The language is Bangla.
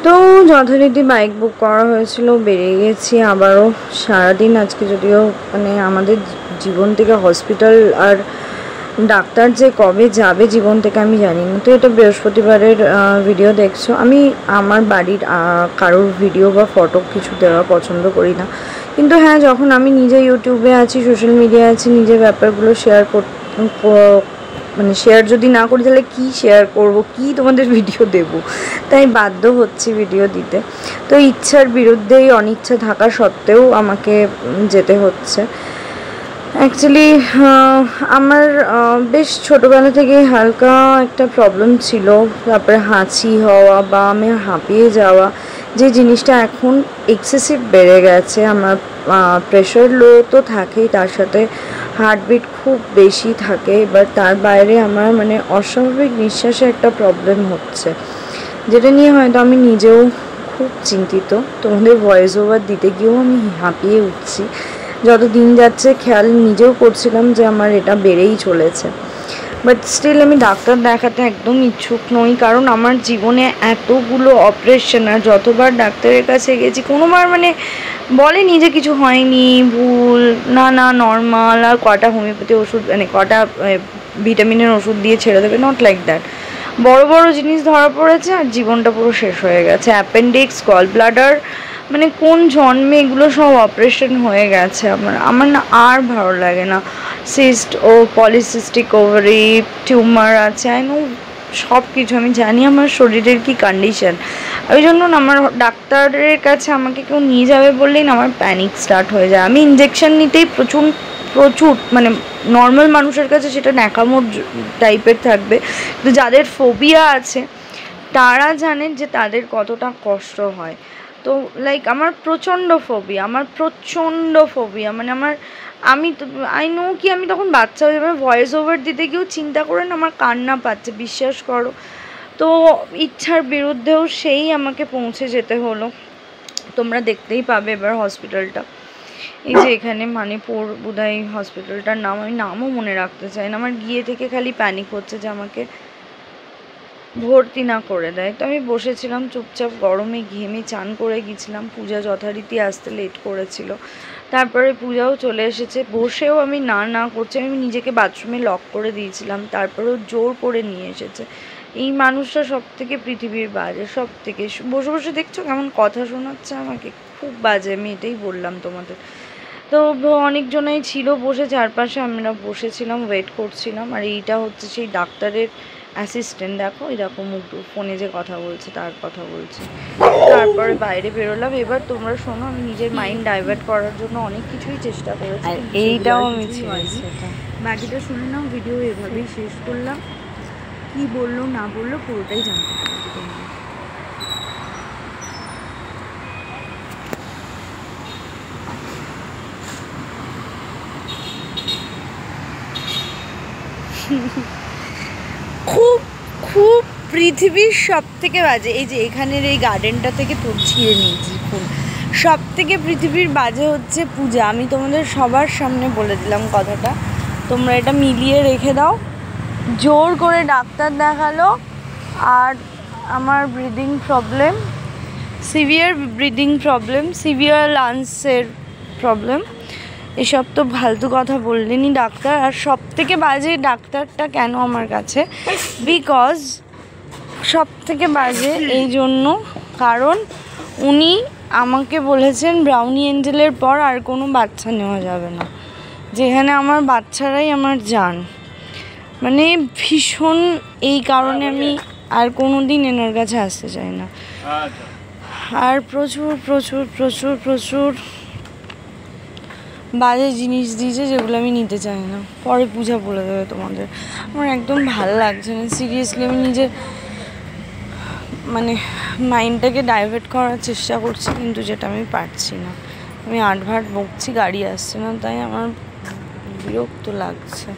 তো যথারীতি বাইক বুক করা হয়েছিল, বেরিয়ে গেছি আবারও। সারাদিন আজকে যদিও মানে আমাদের জীবন থেকে হসপিটাল আর ডাক্তার যে কবে যাবে জীবন থেকে আমি জানি না। তো এটা বৃহস্পতিবারের ভিডিও দেখছো। আমি আমার বাড়ির কারোর ভিডিও বা ফটো কিছু দেওয়া পছন্দ করি না, কিন্তু হ্যাঁ, যখন আমি নিজে ইউটিউবে আছি, সোশ্যাল মিডিয়ায় আছি, নিজের ব্যাপারগুলো শেয়ার মানে শেয়ার যদি না করি তাহলে কি শেয়ার করব, কি তোমাদের ভিডিও দেব, তাই বাধ্য হচ্ছি ভিডিও দিতে। তো ইচ্ছার বিরুদ্ধেই অনিচ্ছা থাকা সত্ত্বেও আমাকে যেতে হচ্ছে। অ্যাকচুয়ালি আমার বেশ ছোটোবেলা থেকে হালকা একটা প্রবলেম ছিল, তারপরে হাঁচি হওয়া বা আমি হাঁপিয়ে যাওয়া, যে জিনিসটা এখন এক্সেসিভ বেড়ে গেছে। আমার প্রেশার লো তো থাকেই, তার সাথে হার্টবিট খুব বেশি থাকে। এবার তার বাইরে আমার মানে অস্বাভাবিক নিঃশ্বাসে একটা প্রবলেম হচ্ছে, যেটা নিয়ে হয়তো আমি নিজেও খুব চিন্তিত। তোমাদের ভয়েস ওভার দিতে গিয়েও আমি হাঁপিয়ে উঠছি। যত দিন যাচ্ছে খেয়াল নিজেও করছিলাম যে আমার এটা বেড়েই চলেছে, বাট স্টিল আমি ডাক্তার দেখাতে একদম ইচ্ছুক নই, কারণ আমার জীবনে এতগুলো অপারেশন, আর যতবার ডাক্তারের কাছে গেছি কোনোবার মানে বলেনি যে কিছু হয়নি, ভুল না, নর্মাল, আর কটা হোমিওপ্যাথি ওষুধ মানে কটা ভিটামিনের ওষুধ দিয়ে ছেড়ে দেবে, নট লাইক দ্যাট। বড় বড় জিনিস ধরা পড়েছে আর জীবনটা পুরো শেষ হয়ে গেছে। অ্যাপেন্ডিক্স, গল ব্লাডার, মানে কোন জন্মে এগুলো সব অপারেশন হয়ে গেছে। আমার না আর ভালো লাগে না। সিস্ট ও পলিসিস্টিক ওভারি, টিউমার আছে, আই নো সব কিছু আমি জানি আমার শরীরের কি কন্ডিশন। ওই জন্য না আমার ডাক্তারের কাছে আমাকে কেউ নিয়ে যাবে বললেই না আমার প্যানিক স্টার্ট হয়ে যায়। আমি ইঞ্জেকশন নিতেই প্রচুর মানে নর্মাল মানুষের কাছে সেটা ন্যাকামোর টাইপের থাকবে, কিন্তু যাদের ফোবিয়া আছে তারা জানেন যে তাদের কতটা কষ্ট হয়। তো লাইক আমার প্রচণ্ড ফোবিয়া, মানে আমি তো আই নো কি আমি তখন বাচ্চা হয়ে যাবে, ভয়েস ওভার দিতে গিয়েও চিন্তা করেন আমার কান্না পাচ্ছে, বিশ্বাস করো। তো ইচ্ছার বিরুদ্ধেও সেই আমাকে পৌঁছে যেতে হলো। তোমরা দেখতেই পাবে এবার হসপিটালটা, এই যে এখানে মানিপুর বোধহয় হসপিটালটার নাম, আমি নামও মনে রাখতে চাই না। আমার গিয়ে থেকে খালি প্যানিক হচ্ছে যে আমাকে ভর্তি না করে দেয়। তো আমি বসেছিলাম চুপচাপ, গরমে ঘেমে চান করে গিয়েছিলাম। পূজা যথারীতি আসতে লেট করেছিল, তারপরে পূজাও চলে এসেছে। বসেও আমি না করছি, আমি নিজেকে বাথরুমে লক করে দিয়েছিলাম, তারপরেও জোর করে নিয়ে এসেছে। এই মানুষটা সব থেকে পৃথিবীর বাজে, সব থেকে। বসে বসে দেখছো কেমন কথা শোনাচ্ছে আমাকে, খুব বাজে, আমি এটাই বললাম তোমাদের। তো অনেকজনাই ছিল বসে চারপাশে, আমরা বসেছিলাম, ওয়েট করছিলাম। আর এইটা হচ্ছে সেই ডাক্তারের অ্যাসিস্ট্যান্ট, দেখো এরকম ফোনে যে কথা বলছে তার কথা বলছে। তারপরে বাইরে বেরোলাম। এবার তোমরা শোনো, আমি নিজের মাইন্ড ডাইভার্ট করার জন্য অনেক কিছুই চেষ্টা করেছি, এইটাও আমি বাকিটা শুনে নাও। ভিডিও এভাবেই শেষ করলাম। কি বললো না বললো পুরোটাই জানতে পারবে তোমরা। খুব খুব পৃথিবীর সব থেকে বাজে, এই যে এখানের এই গার্ডেনটা থেকে ছিঁড়ে নিয়েছি ফুল। সব থেকে পৃথিবীর বাজে হচ্ছে পূজা। আমি তোমাদের সবার সামনে বলে দিলাম কথাটা, তোমরা এটা মিলিয়ে রেখে দাও। জোর করে ডাক্তার দেখালো, আর আমার ব্রিদিং প্রবলেম, সিভিয়ার লাংসের প্রবলেম, এসব তো ফালতু কথা বললেনি ডাক্তার। আর সব থেকে বাজে ডাক্তারটা কেন আমার কাছে, বিকজ সব থেকে বাজে এই জন্য, কারণ উনি আমাকে বলেছেন ব্রাউনি এঞ্জেলের পর আর কোনো বাচ্চা নেওয়া যাবে না, যেখানে আমার বাচ্চারাই আমার জান। মানে ভীষণ, এই কারণে আমি আর কোনো দিন এনার কাছে আসতে চাই না। আর প্রচুর প্রচুর প্রচুর প্রচুর বাজে জিনিস দিয়েছে যেগুলো আমি নিতে চাই না। পরে পূজা বলে দেবে তোমাদের। আমার একদম ভালো লাগছে না, সিরিয়াসলি। আমি নিজের মানে মাইন্ডটাকে ডাইভার্ট করার চেষ্টা করছি, কিন্তু যেটা আমি পারছি না। আমি আটভাট বকছি, গাড়ি আসছে না, তাই আমার বিরক্ত লাগছে।